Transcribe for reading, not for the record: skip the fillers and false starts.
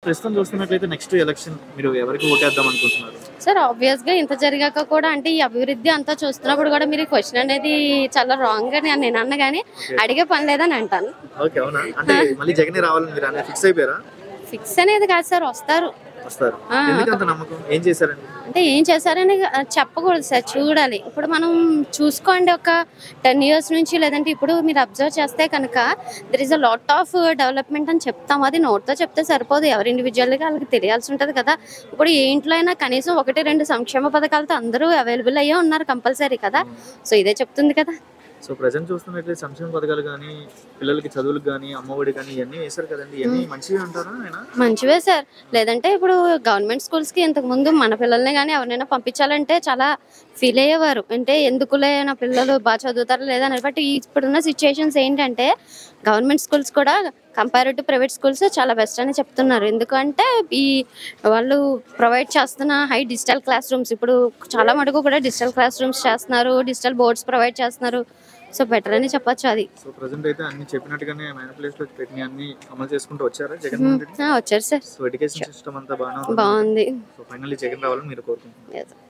ప్రస్తుతం చూస్తున్నట్లయితే next election మీరు ఎవరికి ఓటేద్దాం అనుకుంటున్నారు? సార్ ఆబ్వియస్‌గా ఇంత జరిగాక కూడా అంటే ఈ అభివృద్ధి అంతా చూస్తున్నప్పుడు కూడా మీరు ఈ క్వెషన్ అనేది చాలా రాంగ్ అని నేను అన్నా గానీ ఓకే. అడిగే పని లేదని అంటాను. ఓకే. అవునా? అంటే మళ్ళీ జగనే రావాలని మీరు అనేది ఫిక్స్ అయిపోయారా? ఫిక్స్ అనేది కాదు సార్ వస్తారు. వస్తారు. ఆ! ఎందుకంత నమ్మకం? ఏం చేశారండి? అంటే ఏం చేశారని చెప్పకూడదు సార్ చూడాలి. ఇప్పుడు మనం చూసుకోండి ఒక 10 ఇయర్స్ నుంచి లేదంటే ఇప్పుడు మీరు అబ్జర్వ్ చేస్తే కనుక there is a lot of development అని చెప్తాం. అది నోటితో చెప్తే సరిపోదు. ఎవరి ఇండివిడ్యువల్‌గా వాళ్ళకి తెలియాల్సి ఉంటది కదా! ఇప్పుడు ఏ ఇంట్లో అయినా కనీసం 1, 2 సంక్షేమ పథకాలతో అందరూ అవైలబుల్ అయ్యే ఉన్నారు కంపల్సరీ కదా! సో ఇదే చెప్తుంది కదా! సో ప్రెజెంట్ చూస్తున్నట్లయితే సంక్షేమ పథకాలు గానీ, పిల్లలకి చదువులకు గానీ, అమ్మఒడి కానీ ఇయన్నీ వేశారు కదండీ! ఇయన్నీ మంచివే అంటారా ఆయన? మంచివే సార్. లేదంటే ఇప్పుడు గవర్నమెంట్ స్కూల్స్‌కి ఇంతకుముందు మన పిల్లల్ని గాని ఎవరినైనా పంపించాలంటే చాలా ఫీల్ అయ్యేవారు. అంటే ఎందుకులే నా పిల్లలు చదువుతారా లేదా అని. బట్ ఇప్పుడున్న సిట్యుయేషన్స్ ఏంటంటే గవర్నమెంట్ స్కూల్స్ కూడా కంపేర్డ్ టు ప్రైవేట్ స్కూల్స్ చాలా బెస్ట్ అని చెప్తున్నారు. ఎందుకంటే ఈ వాళ్ళు ప్రొవైడ్ చేస్తున్న హై డిజిటల్ క్లాస్ రూమ్స్ ఇప్పుడు చాలా మటుకు కూడా డిజిటల్ క్లాస్ రూమ్స్ చేస్తున్నారు. డిజిటల్ బోర్డ్స్ ప్రొవైడ్ చేస్తున్నారు. సో బెటర్ అని చెప్పొచ్చు అది. సో ప్రెజెంట్ అయితే అన్ని చెప్పినట్టుగానే మేనిఫెస్టోలో పెట్టినయి అన్ని అమలు చేసుకుంటూ వచ్చారా జగన్‌మోహన్ రెడ్డి? వచ్చారు సార్. సో ఎడ్యుకేషన్ సిస్టమ్ అంతా బాగానే ఉందా? బాగుంది. సో ఫైనల్లీ జగన్ రావాలని మీరు కోరుకుంటున్నారు. Yes.